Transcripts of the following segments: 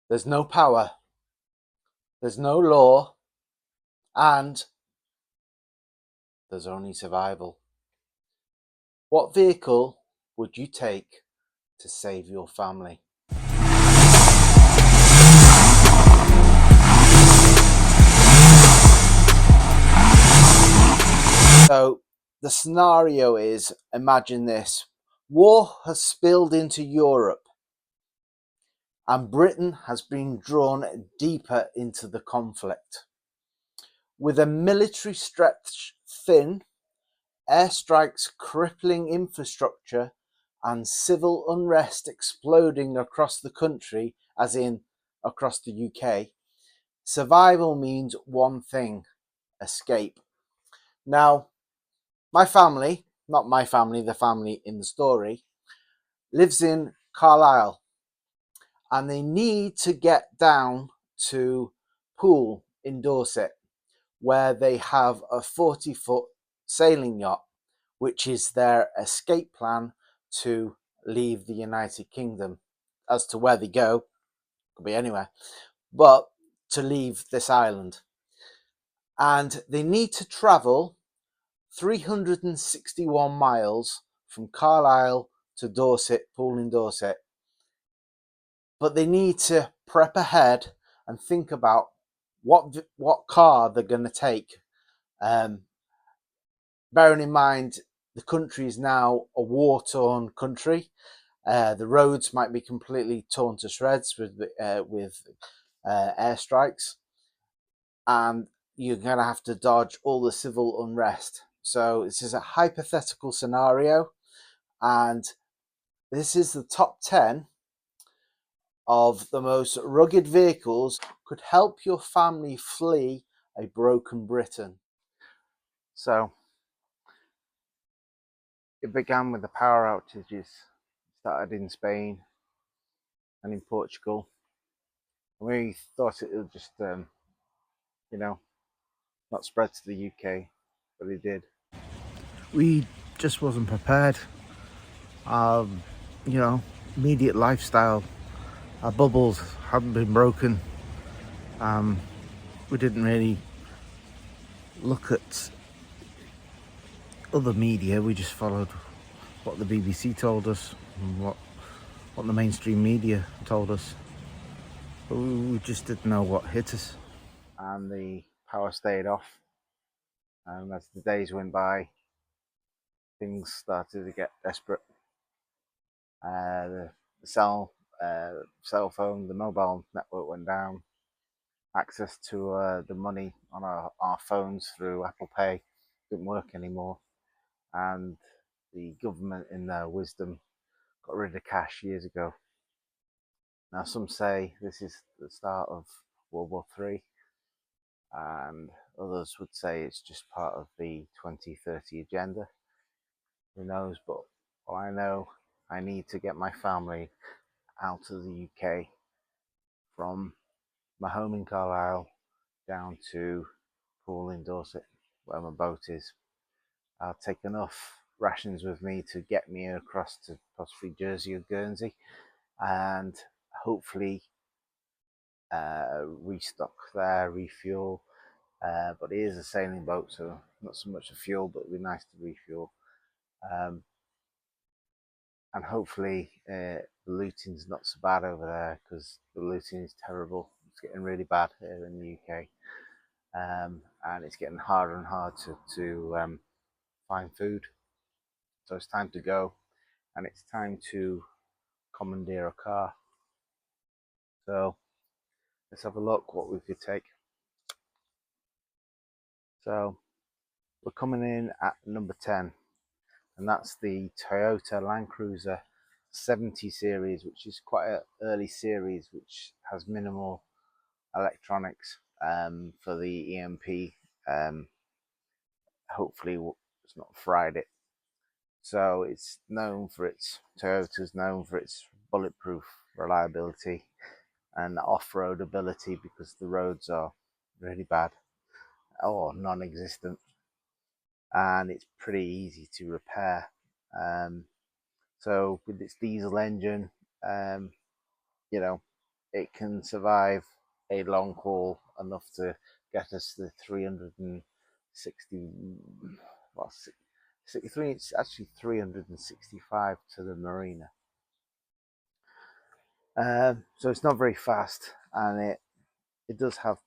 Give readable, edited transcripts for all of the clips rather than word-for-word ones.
There's no power, there's no law, and there's only survival. What vehicle would you take to save your family? So the scenario is, imagine this: war has spilled into Europe and Britain has been drawn deeper into the conflict. With a military stretched thin, airstrikes crippling infrastructure, and civil unrest exploding across the country, as in across the UK, survival means one thing: escape. Now, my family, not my family, the family in the story, lives in Carlisle, and they need to get down to Poole in Dorset, where they have a 40-foot sailing yacht, which is their escape plan to leave the United Kingdom. As to where they go, could be anywhere, but to leave this island. And they need to travel 361 miles from Carlisle to Dorset, Poole in Dorset. But they need to prep ahead and think about what car they're going to take. Bearing in mind the country is now a war-torn country. The roads might be completely torn to shreds with airstrikes, and you're going to have to dodge all the civil unrest. So this is a hypothetical scenario, and this is the top 10 of the most rugged vehicles could help your family flee a broken Britain. So it began with the power outages. Started in Spain and in Portugal. We thought it would just, not spread to the UK, but it did. We just wasn't prepared. Um, you know, immediate lifestyle. Our bubbles hadn't been broken. We didn't really look at other media. We just followed what the BBC told us and what the mainstream media told us. But we just didn't know what hit us. And the power stayed off. And as the days went by, things started to get desperate. The cell phone, the mobile network went down. Access to the money on our phones through Apple Pay didn't work anymore. And the government, in their wisdom, got rid of cash years ago. Now, some say this is the start of World War III, and others would say it's just part of the 2030 agenda. Who knows? But I know I need to get my family out of the UK, from my home in Carlisle down to Poole in Dorset, where my boat is. I'll take enough rations with me to get me across to possibly Jersey or Guernsey, and hopefully restock there, refuel. But it is a sailing boat, so not so much a fuel, but it'd be nice to refuel. And hopefully the looting's not so bad over there, because the looting is terrible. It's getting really bad here in the UK, and it's getting harder and harder to find food. So it's time to go, and it's time to commandeer a car. So let's have a look what we could take. So we're coming in at number 10, and that's the Toyota Land Cruiser 70 series, which is quite an early series, which has minimal electronics for the EMP. Hopefully it's not fried it. So it's known for Toyota's known for its bulletproof reliability and off-road ability, because the roads are really bad or non-existent, and it's pretty easy to repair. So with its diesel engine, you know, it can survive a long haul enough to get us the 360, well, 63, it's actually 365 to the marina. So it's not very fast, and it does have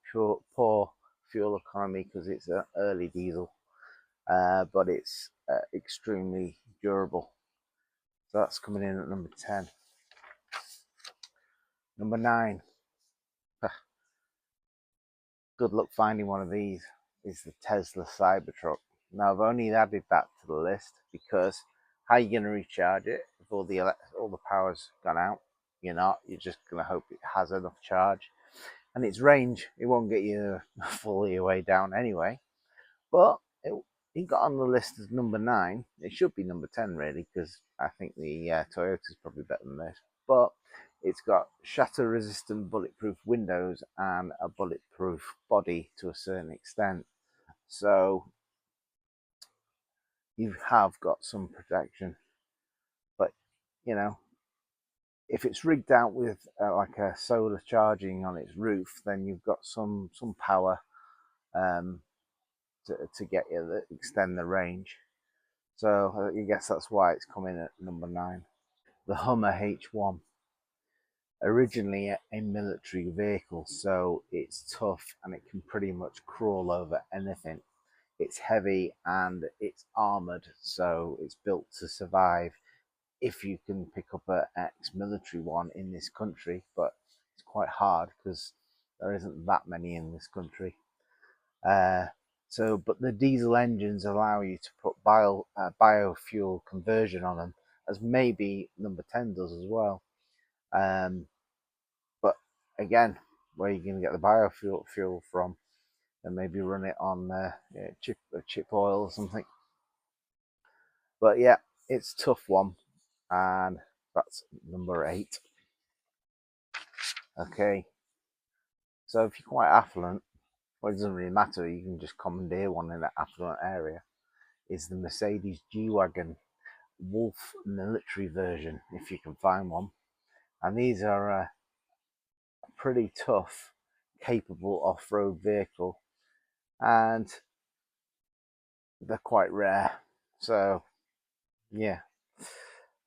poor fuel economy because it's an early diesel, but it's extremely durable. So that's coming in at number 10. Number 9, good luck finding one of these, is the Tesla Cybertruck. Now I've only added that to the list because how are you going to recharge it if all the power's gone out? You're not. You're just going to hope it has enough charge. And its range, it won't get you fully away down anyway. But it got on the list as number 9. It should be number 10 really, because I think the Toyota's probably better than this. But it's got shatter-resistant bulletproof windows and a bulletproof body to a certain extent. So you have got some protection. But, you know, if it's rigged out with like a solar charging on its roof, then you've got some power to get you extend the range. So I guess that's why it's coming at number 9. The Hummer H1, originally a military vehicle, so it's tough and it can pretty much crawl over anything. It's heavy and it's armored, so it's built to survive if you can pick up an ex-military one in this country, but it's quite hard because there isn't that many in this country. But the diesel engines allow you to put biofuel conversion on them, as maybe number 10 does as well. But again, where are you going to get the biofuel from? And maybe run it on chip oil or something. But yeah, it's a tough one, and that's number 8. Okay, so if you're quite affluent, well, it doesn't really matter, you can just commandeer one in that affluent area, is the Mercedes G-Wagon Wolf military version, if you can find one. And these are a pretty tough, capable off-road vehicle, and they're quite rare. So yeah,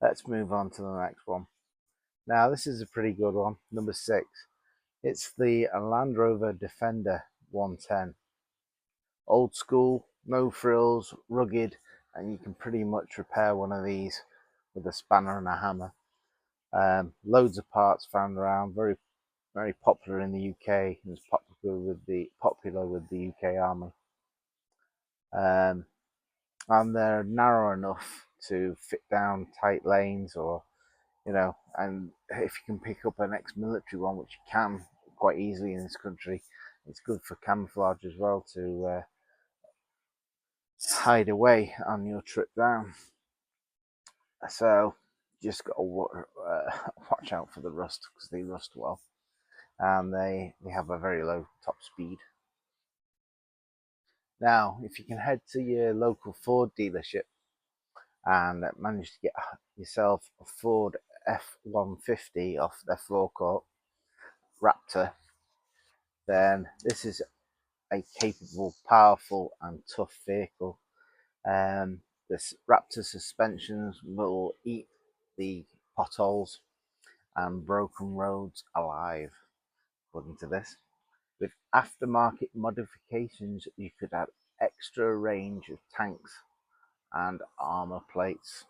let's move on to the next one. Now this is a pretty good one, number 6. It's the Land Rover Defender 110. Old school, no frills, rugged, and you can pretty much repair one of these with a spanner and a hammer. Loads of parts found around, very very popular in the UK. It's popular with the UK Army, and they're narrow enough to fit down tight lanes, or and if you can pick up an ex-military one, which you can quite easily in this country, it's good for camouflage as well, to hide away on your trip down. So just got to watch out for the rust, because they rust well, and they have a very low top speed. Now, if you can head to your local Ford dealership and manage to get yourself a Ford F-150 off their forecourt, Raptor, then this is a capable, powerful and tough vehicle. This Raptor suspensions will eat the potholes and broken roads alive, according to this. With aftermarket modifications, you could add extra range of tanks and armor plates.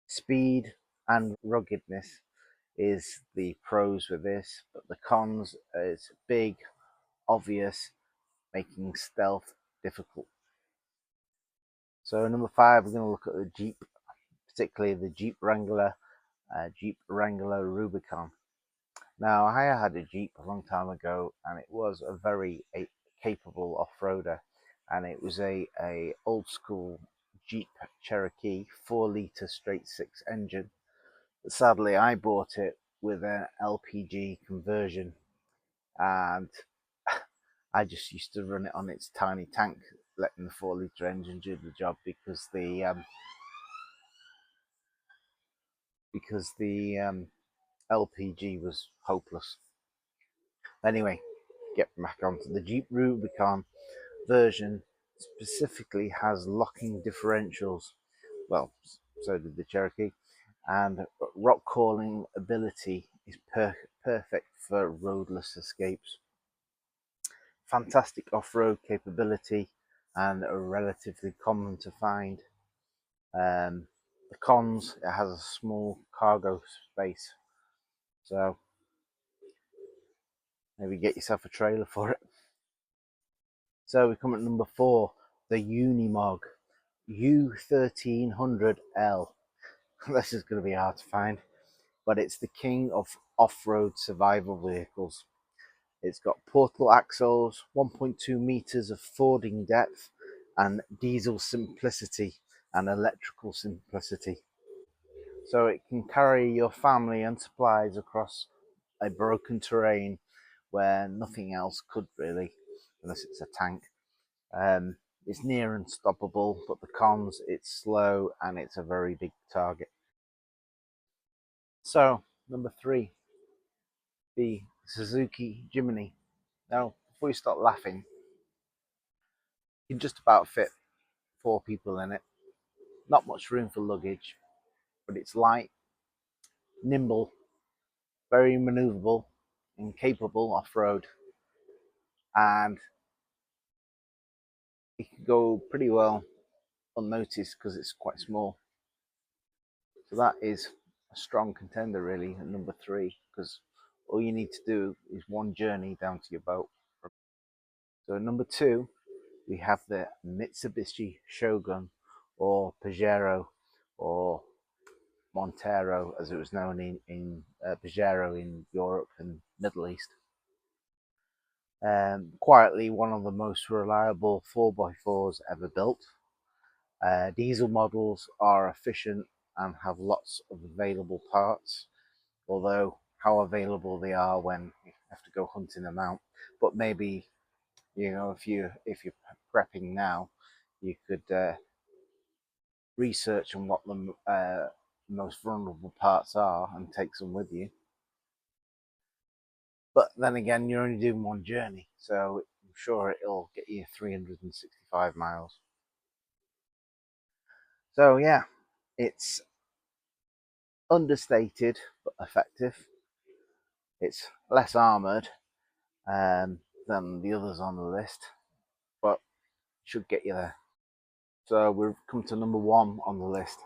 Speed and ruggedness is the pros with this, but the cons is big, obvious, making stealth difficult. So number 5, we're going to look at the Jeep, particularly the Jeep Wrangler Rubicon. Now, I had a Jeep a long time ago, and it was a very capable off-roader, and it was a old school Jeep Cherokee 4-litre straight-six engine. But sadly, I bought it with an LPG conversion, and I just used to run it on its tiny tank, letting the 4-litre engine do the job, because the LPG was hopeless. Anyway, get back onto the Jeep Rubicon version. Specifically has locking differentials. Well, so did the Cherokee, and rock crawling ability is perfect for roadless escapes. Fantastic off-road capability and relatively common to find. The cons, it has a small cargo space, so maybe get yourself a trailer for it. So we come at number 4, the Unimog U1300L. This is going to be hard to find, but it's the king of off-road survival vehicles. It's got portal axles, 1.2 meters of fording depth, and diesel simplicity and electrical simplicity. So it can carry your family and supplies across a broken terrain where nothing else could really, unless it's a tank. It's near unstoppable, but the cons, it's slow and it's a very big target. So, number 3, the Suzuki Jiminy. Now, before you start laughing, you can just about fit 4 people in it. Not much room for luggage, but it's light, nimble, very maneuverable, and capable off-road. And it can go pretty well unnoticed because it's quite small. So that is a strong contender really at number 3, because all you need to do is one journey down to your boat. So at number 2, we have the Mitsubishi Shogun, or Pajero, or Montero as it was known in Pajero in Europe and Middle East. Quietly one of the most reliable 4x4s ever built. Diesel models are efficient and have lots of available parts, although how available they are when you have to go hunting them out. But maybe, you know, if you're prepping now, you could research on what the most vulnerable parts are and take some with you. But then again, you're only doing one journey, so I'm sure it'll get you 365 miles. So yeah, it's understated but effective. It's less armoured than the others on the list, but should get you there. So we've come to number 1 on the list,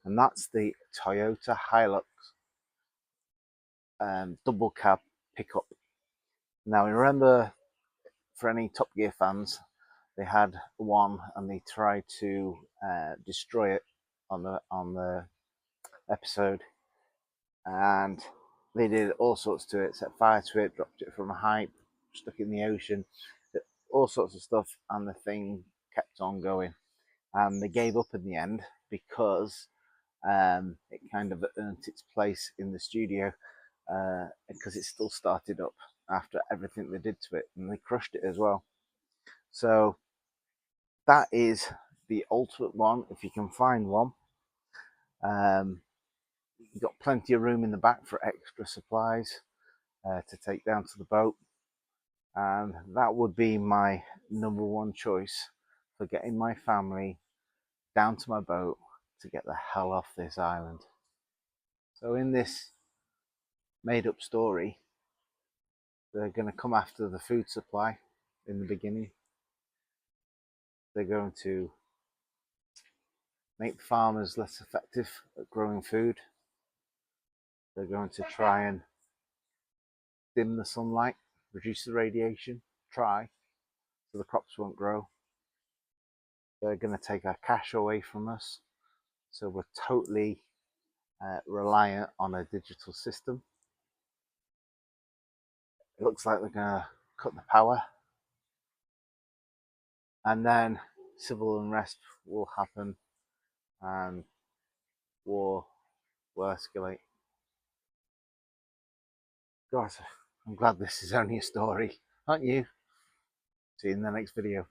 and that's the Toyota Hilux double cab pickup. Now remember, for any Top Gear fans, they had one and they tried to destroy it on the episode, and they did all sorts to it, set fire to it, dropped it from a height, stuck it in the ocean, all sorts of stuff, and the thing kept on going. And they gave up in the end because it kind of earned its place in the studio, because it still started up after everything they did to it, and they crushed it as well. So that is the ultimate one if you can find one. You've got plenty of room in the back for extra supplies to take down to the boat, and that would be my number 1 choice for getting my family down to my boat to get the hell off this island. So in this made up story, they're going to come after the food supply in the beginning. They're going to make the farmers less effective at growing food. They're going to try and dim the sunlight, reduce the radiation, so the crops won't grow. They're going to take our cash away from us, so we're totally reliant on a digital system. It looks like they're going to cut the power, and then civil unrest will happen and war will escalate. God, I'm glad this is only a story, aren't you? See you in the next video.